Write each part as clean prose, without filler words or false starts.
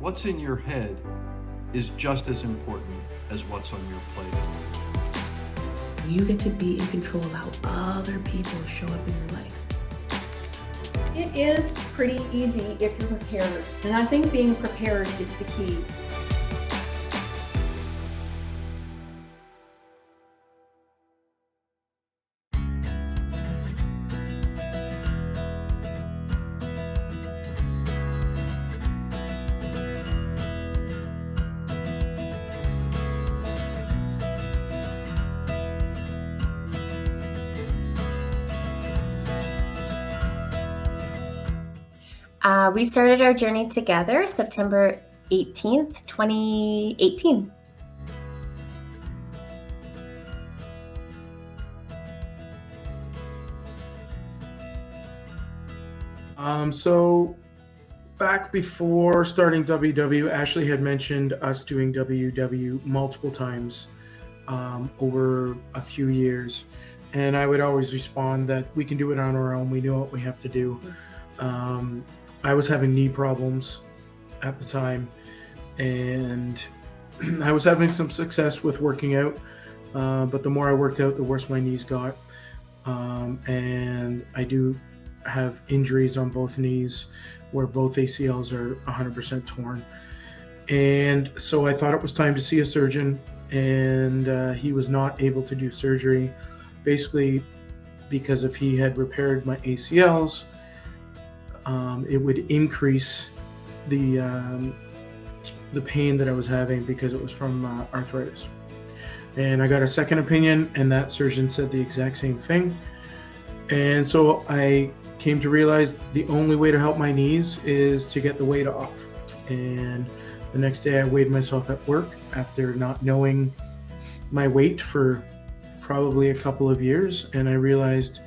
What's in your head is just as important as what's on your plate. You get to be in control of how other people show up in your life. It is pretty easy if you're prepared, and I think being prepared is the key. We started our journey together September 18th, 2018. So back before starting WW, Ashley had mentioned us doing WW multiple times over a few years. And I would always respond that we can do it on our own. We know what we have to do. I was having knee problems at the time, and I was having some success with working out. But the more I worked out, the worse my knees got. And I do have injuries on both knees where both ACLs are 100% torn. And so I thought it was time to see a surgeon, and he was not able to do surgery, basically because if he had repaired my ACLs, it would increase the pain that I was having because it was from arthritis. And I got a second opinion, and that surgeon said the exact same thing. And so I came to realize the only way to help my knees is to get the weight off. And the next day I weighed myself at work after not knowing my weight for probably a couple of years, and I realized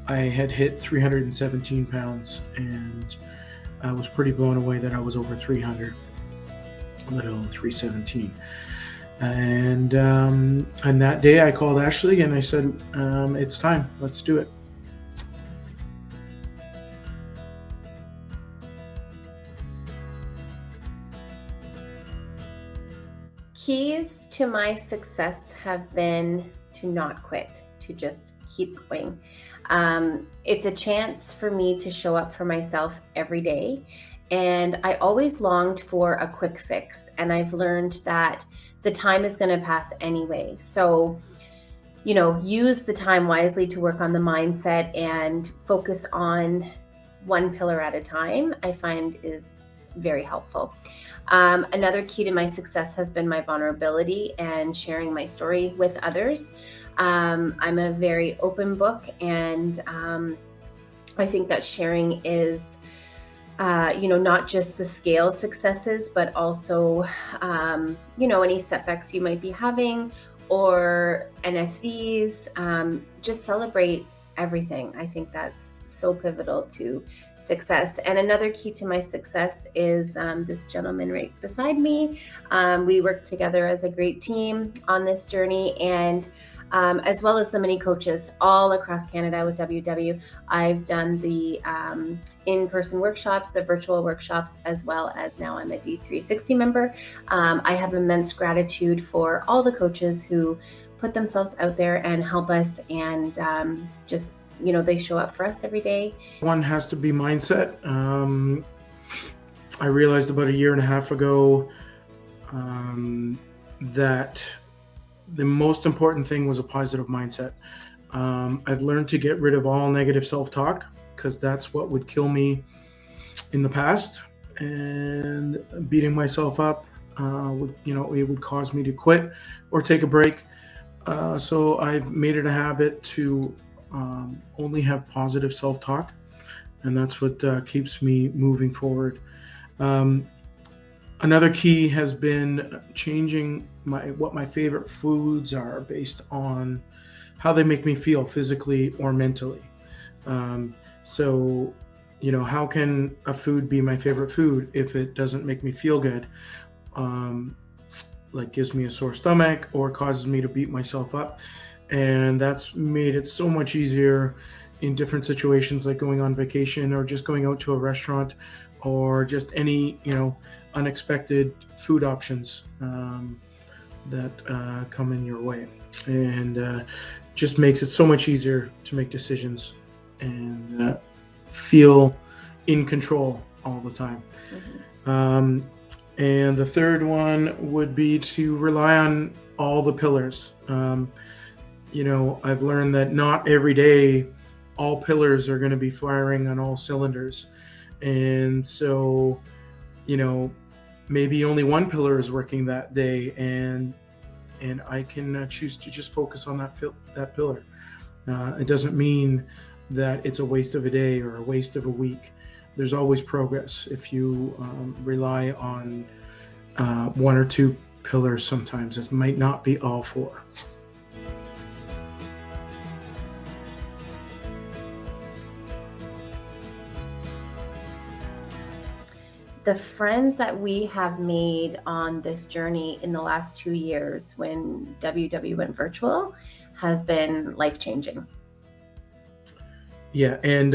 I had hit 317 pounds, and I was pretty blown away that I was over 300, let alone 317. And that day I called Ashley and I said, it's time, let's do it. Keys to my success have been to not quit, to just keep going. It's a chance for me to show up for myself every day. And I always longed for a quick fix. And I've learned that the time is going to pass anyway. So, use the time wisely to work on the mindset and focus on one pillar at a time, I find is very helpful. Another key to my success has been my vulnerability and sharing my story with others. I'm a very open book, and I think that sharing is, not just the scale successes, but also, any setbacks you might be having or NSVs, just celebrate everything. I think that's so pivotal to success. And another key to my success is this gentleman right beside me. We work together as a great team on this journey, and as well as the many coaches all across Canada with WW. I've done the in-person workshops, the virtual workshops, as well as now I'm a D360 member. I have immense gratitude for all the coaches who put themselves out there and help us, and they show up for us every day. One has to be mindset. I realized about a year and a half ago that the most important thing was a positive mindset. I've learned to get rid of all negative self-talk, because that's what would kill me in the past, and beating myself up it would cause me to quit or take a break. So I've made it a habit to only have positive self-talk, and that's what keeps me moving forward. Another key has been changing what my favorite foods are based on how they make me feel physically or mentally. So how can a food be my favorite food if it doesn't make me feel good? Like gives me a sore stomach or causes me to beat myself up. And that's made it so much easier in different situations, like going on vacation or just going out to a restaurant or just any, unexpected food options that come in your way, and just makes it so much easier to make decisions and feel in control all the time. And the third one would be to rely on all the pillars. I've learned that not every day all pillars are going to be firing on all cylinders. And so, maybe only one pillar is working that day, and I can choose to just focus on that pillar. It doesn't mean that it's a waste of a day or a waste of a week. There's always progress if you rely on one or two pillars. Sometimes it might not be all four. The friends that we have made on this journey in the last 2 years when WW went virtual has been life-changing. Yeah, and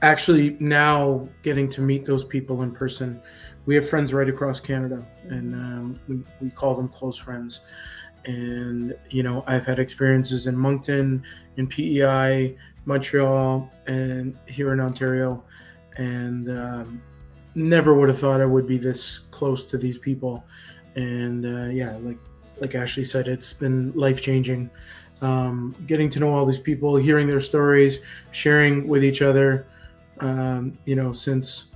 actually now getting to meet those people in person. We have friends right across Canada, and we call them close friends. And, I've had experiences in Moncton, in PEI, Montreal, and here in Ontario. And never would have thought I would be this close to these people. And like Ashley said, it's been life-changing. Getting to know all these people, hearing their stories, sharing with each other, since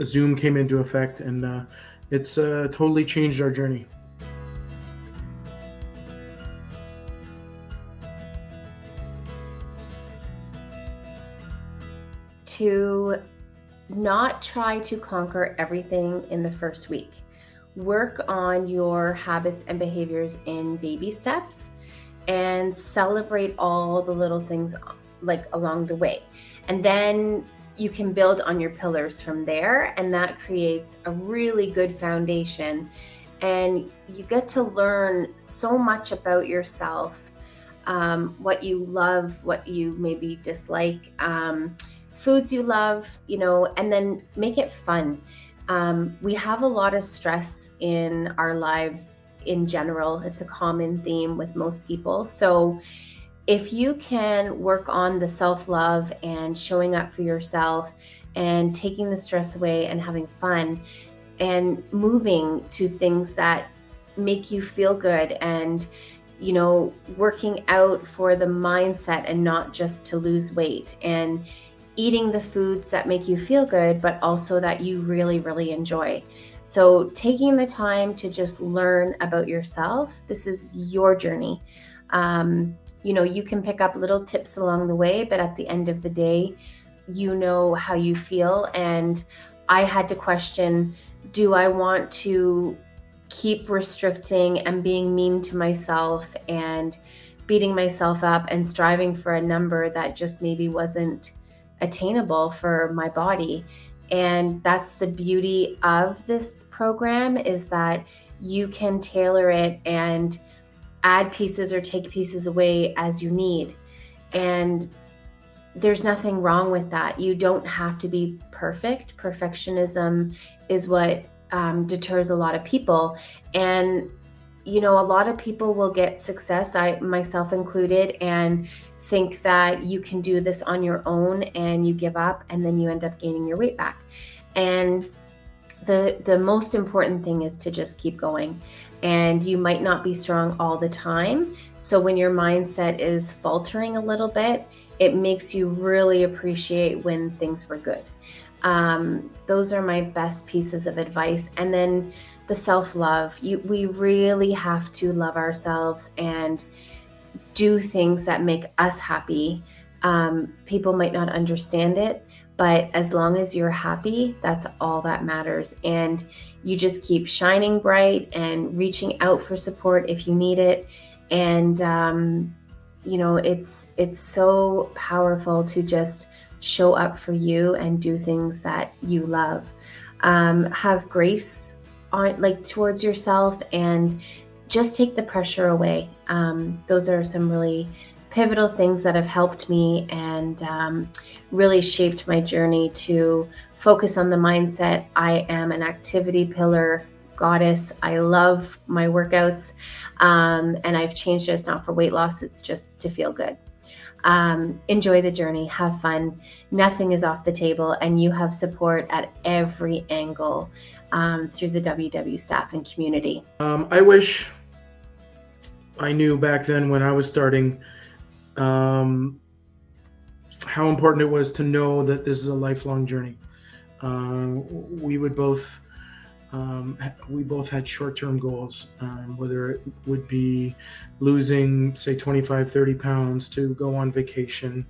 Zoom came into effect, and it's totally changed our journey. To not try to conquer everything in the first week. Work on your habits and behaviors in baby steps, and celebrate all the little things along the way. And then you can build on your pillars from there, and that creates a really good foundation. And you get to learn so much about yourself, what you love, what you maybe dislike, foods you love, and then make it fun. We have a lot of stress in our lives in general. It's a common theme with most people. So if you can work on the self-love and showing up for yourself and taking the stress away and having fun and moving to things that make you feel good, and working out for the mindset and not just to lose weight, and eating the foods that make you feel good, but also that you really, really enjoy. So taking the time to just learn about yourself. This is your journey. You can pick up little tips along the way, but at the end of the day, you know how you feel. And I had to question, do I want to keep restricting and being mean to myself and beating myself up and striving for a number that just maybe wasn't attainable for my body? And that's the beauty of this program, is that you can tailor it and add pieces or take pieces away as you need. And there's nothing wrong with that. You don't have to be perfect. Perfectionism is what deters a lot of people. And a lot of people will get success, I myself included, and think that you can do this on your own, and you give up, and then you end up gaining your weight back. And the most important thing is to just keep going. And you might not be strong all the time. So when your mindset is faltering a little bit, it makes you really appreciate when things were good. Those are my best pieces of advice. And then the self-love. We really have to love ourselves and do things that make us happy. People might not understand it, but as long as you're happy, that's all that matters. And you just keep shining bright and reaching out for support if you need it. And it's so powerful to just show up for you and do things that you love. Have grace towards yourself, and just take the pressure away. Those are some really pivotal things that have helped me and really shaped my journey to focus on the mindset. I am an activity pillar goddess. I love my workouts, and I've changed it. It's not for weight loss, it's just to feel good. Enjoy the journey, have fun. Nothing is off the table, and you have support at every angle through the WW staff and community. I wish I knew back then when I was starting how important it was to know that this is a lifelong journey. We both had short-term goals, whether it would be losing, say, 25, 30 pounds to go on vacation.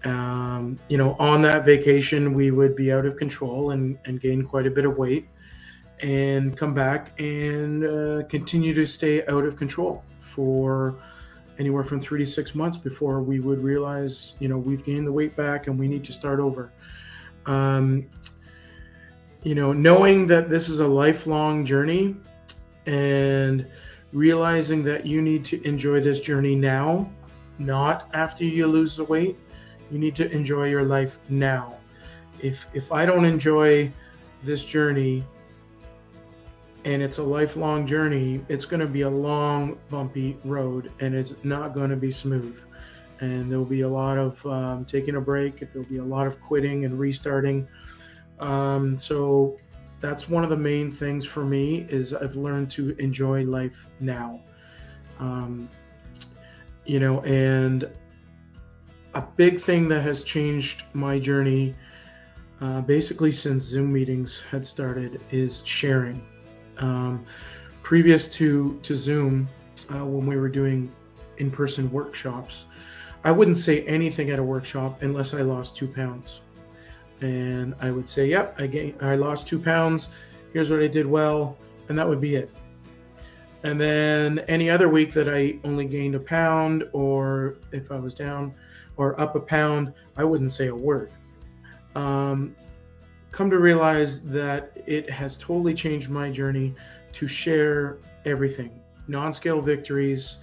On that vacation, we would be out of control and gain quite a bit of weight and come back and continue to stay out of control for anywhere from 3 to 6 months before we would realize, we've gained the weight back and we need to start over. Knowing that this is a lifelong journey and realizing that you need to enjoy this journey now, not after you lose the weight. You need to enjoy your life now. If I don't enjoy this journey, and it's a lifelong journey, it's going to be a long, bumpy road, and it's not going to be smooth. And there'll be a lot of taking a break. There'll be a lot of quitting and restarting. So that's one of the main things for me is I've learned to enjoy life now. And a big thing that has changed my journey basically since Zoom meetings had started is sharing. Previous to Zoom, when we were doing in-person workshops, I wouldn't say anything at a workshop unless I lost 2 pounds. And I would say, yep, I lost 2 pounds. Here's what I did well. And that would be it. And then any other week that I only gained a pound, or if I was down or up a pound, I wouldn't say a word. Come to realize that it has totally changed my journey to share everything. Non-scale victories,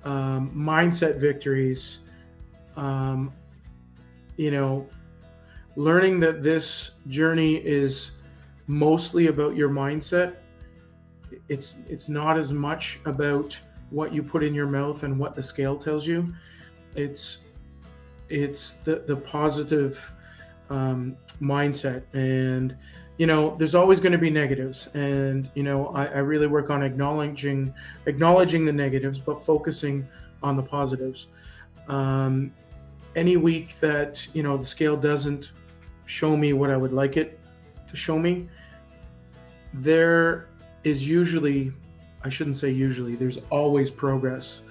mindset victories, learning that this journey is mostly about your mindset. It's not as much about what you put in your mouth and what the scale tells you. It's the positive mindset. And there's always going to be negatives, and I really work on acknowledging the negatives, but focusing on the positives. Any week that the scale doesn't show me what I would like it to show me, there is usually, I shouldn't say usually, there's always progress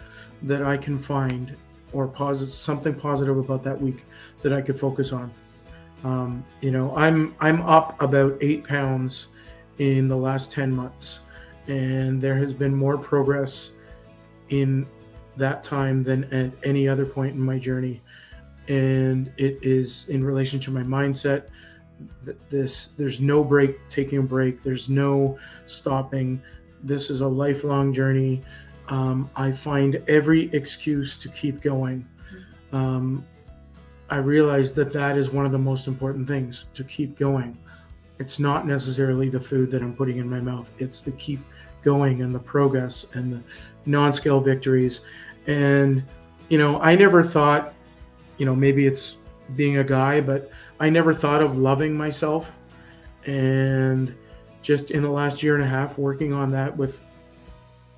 that I can find, or something positive about that week that I could focus on. I'm up about 8 pounds in the last 10 months, and there has been more progress in that time than at any other point in my journey. And it is in relation to my mindset. There's no taking a break. There's no stopping. This is a lifelong journey. I find every excuse to keep going. I realize that is one of the most important things, to keep going. It's not necessarily the food that I'm putting in my mouth. It's the keep going and the progress and the non-scale victories. And, I never thought, maybe it's being a guy, but I never thought of loving myself. And just in the last year and a half, working on that with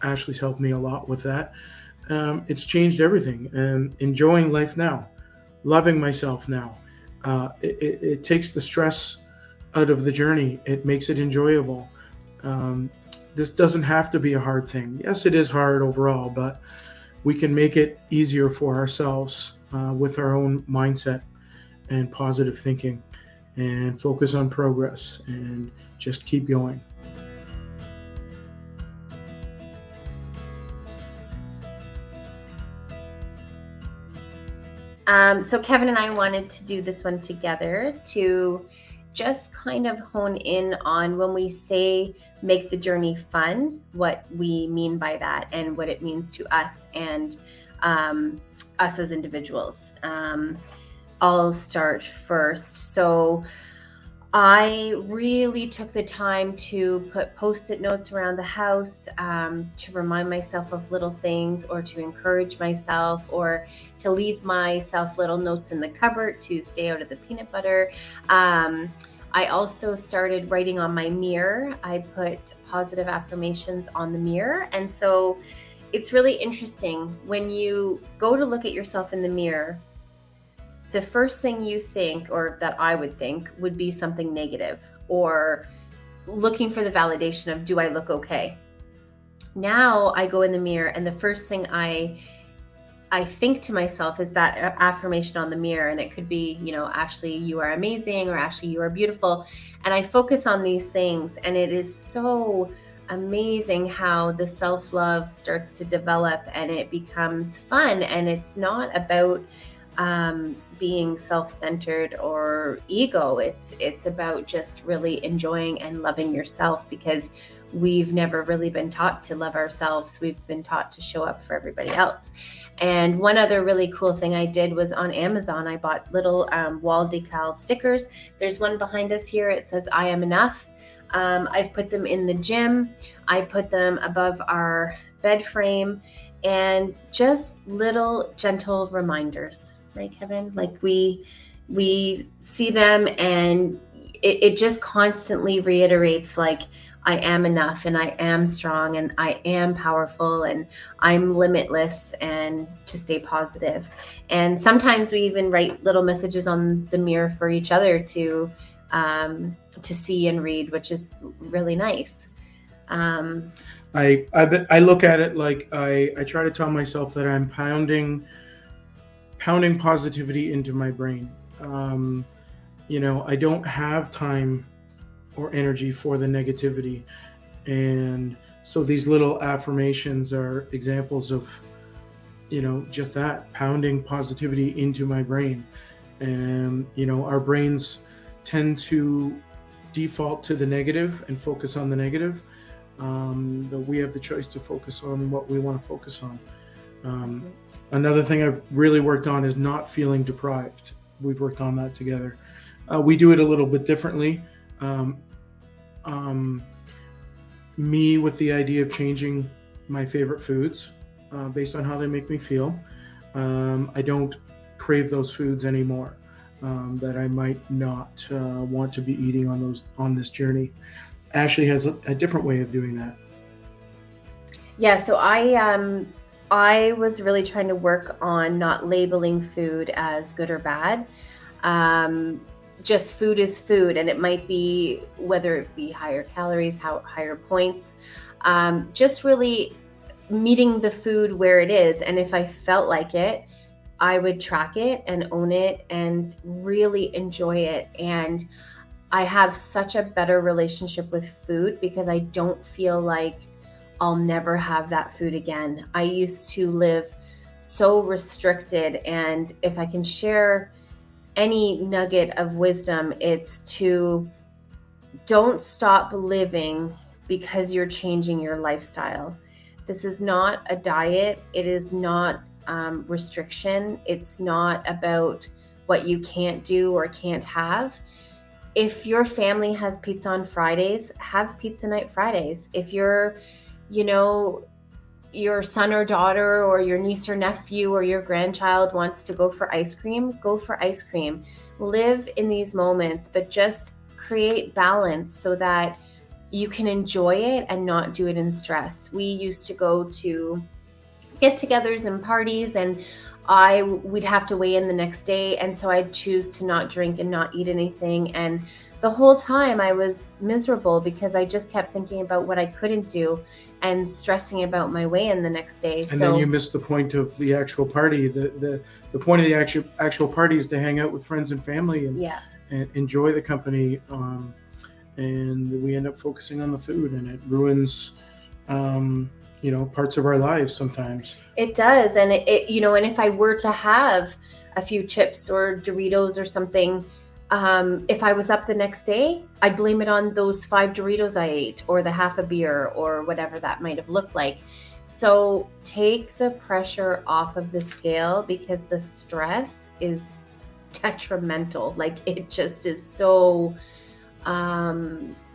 Ashley's helped me a lot with that. It's changed everything, and enjoying life now, loving myself now. It takes the stress out of the journey. It makes it enjoyable. This doesn't have to be a hard thing. Yes, it is hard overall, but we can make it easier for ourselves with our own mindset and positive thinking, and focus on progress and just keep going. So Kevin and I wanted to do this one together to just kind of hone in on, when we say make the journey fun, what we mean by that and what it means to us and us as individuals. I'll start first. So I really took the time to put post-it notes around the house, to remind myself of little things, or to encourage myself, or to leave myself little notes in the cupboard to stay out of the peanut butter. I also started writing on my mirror. I put positive affirmations on the mirror. And so it's really interesting when you go to look at yourself in the mirror. The first thing you think, or that I would think, would be something negative, or looking for the validation of, do I look okay? Now I go in the mirror, and the first thing I think to myself is that affirmation on the mirror. And it could be, Ashley, you are amazing, or Ashley, you are beautiful. And I focus on these things, and it is so amazing how the self-love starts to develop, and it becomes fun. And it's not about being self-centered or ego. It's about just really enjoying and loving yourself, because we've never really been taught to love ourselves. We've been taught to show up for everybody else. And one other really cool thing I did was on Amazon, I bought little wall decal stickers. There's one behind us here. It says, I am enough. I've put them in the gym. I put them above our bed frame, and just little gentle reminders. Right, Kevin? Like we see them, and it just constantly reiterates, like, I am enough, and I am strong, and I am powerful, and I'm limitless, and to stay positive. And sometimes we even write little messages on the mirror for each other to see and read, which is really nice. I look at it like I try to tell myself that I'm pounding positivity into my brain. I don't have time or energy for the negativity. And so these little affirmations are examples of, just that, pounding positivity into my brain. And, our brains tend to default to the negative and focus on the negative. But we have the choice to focus on what we want to focus on. Another thing I've really worked on is not feeling deprived. We've worked on that together. We do it a little bit differently. Me with the idea of changing my favorite foods based on how they make me feel. I don't crave those foods anymore that I might not want to be eating on this journey. Ashley has a different way of doing that. Yeah, so I was really trying to work on not labeling food as good or bad. Just food is food, and it might be, whether it be higher calories, higher points, just really meeting the food where it is. And if I felt like it, I would track it and own it and really enjoy it. And I have such a better relationship with food because I don't feel like I'll never have that food again. I used to live so restricted, and if I can share any nugget of wisdom, it's to don't stop living because you're changing your lifestyle. This is not a diet. It is not restriction. It's not about what you can't do or can't have. If your family has pizza on Fridays, have pizza night Fridays. If your son or daughter or your niece or nephew or your grandchild wants to go for ice cream, go for ice cream. Live in these moments, but just create balance so that you can enjoy it and not do it in stress. We used to go to get-togethers and parties, and we'd have to weigh in the next day, and so I'd choose to not drink and not eat anything. And the whole time I was miserable because I just kept thinking about what I couldn't do and stressing about my weigh-in the next day. And then you missed the point of the actual party. The point of the actual party is to hang out with friends and family and enjoy the company. And we end up focusing on the food, and it ruins parts of our lives sometimes. It does. And and if I were to have a few chips or Doritos or something, if I was up the next day, I'd blame it on those 5 Doritos I ate, or the half a beer, or whatever that might have looked like. So take the pressure off of the scale, because the stress is detrimental. Like, it just is so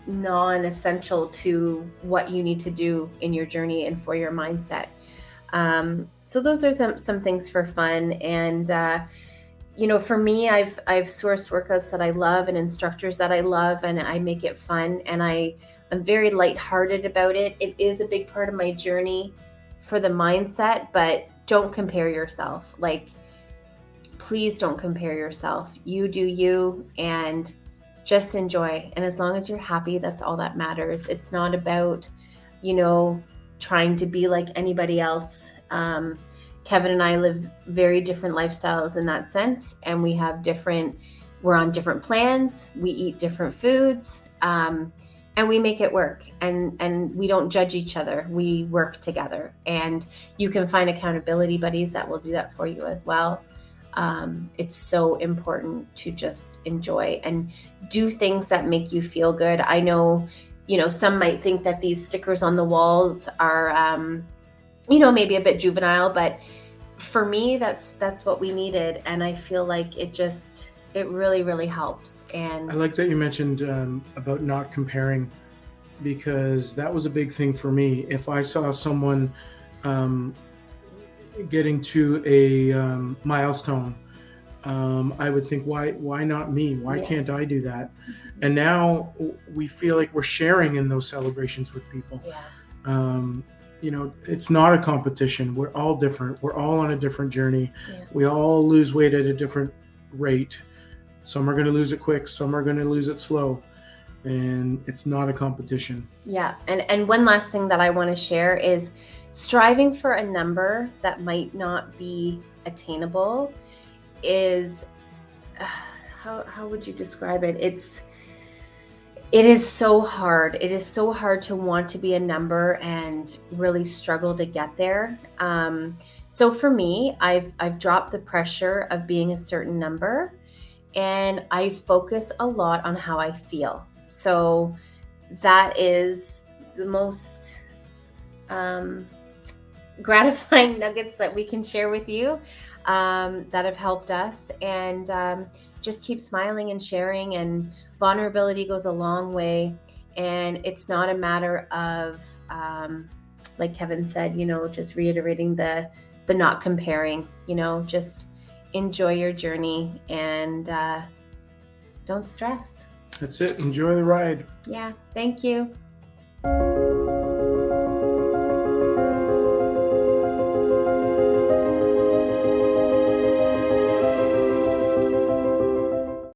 non-essential to what you need to do in your journey and for your mindset. So those are some things for fun. And for me, I've sourced workouts that I love and instructors that I love, and I make it fun. And I'm very lighthearted about it. It is a big part of my journey for the mindset, but don't compare yourself. Like, please don't compare yourself. You do you, and just enjoy. And as long as you're happy, that's all that matters. It's not about, trying to be like anybody else. Kevin and I live very different lifestyles in that sense, and we're on different plans, we eat different foods, and we make it work, and we don't judge each other. We work together, and you can find accountability buddies that will do that for you as well. It's so important to just enjoy and do things that make you feel good. I know, some might think that these stickers on the walls are, maybe a bit juvenile, but for me, that's what we needed. And I feel like it really, really helps. And I like that you mentioned about not comparing, because that was a big thing for me. If I saw someone getting to a milestone, I would think, why not me? Why can't I do that? And now we feel like we're sharing in those celebrations with people. It's not a competition. We're all different. We're all on a different journey. We all lose weight at a different rate. Some are going to lose it quick. Some are going to lose it slow. And it's not a competition. Yeah. And one last thing that I want to share is striving for a number that might not be attainable is, how would you describe it? It is so hard. It is so hard to want to be a number and really struggle to get there. So for me, I've dropped the pressure of being a certain number, and I focus a lot on how I feel. So that is the most gratifying nuggets that we can share with you that have helped us. And just keep smiling and sharing, and vulnerability goes a long way. And it's not a matter of, like Kevin said, just reiterating the not comparing, just enjoy your journey and don't stress. That's it. Enjoy the ride. Yeah. Thank you.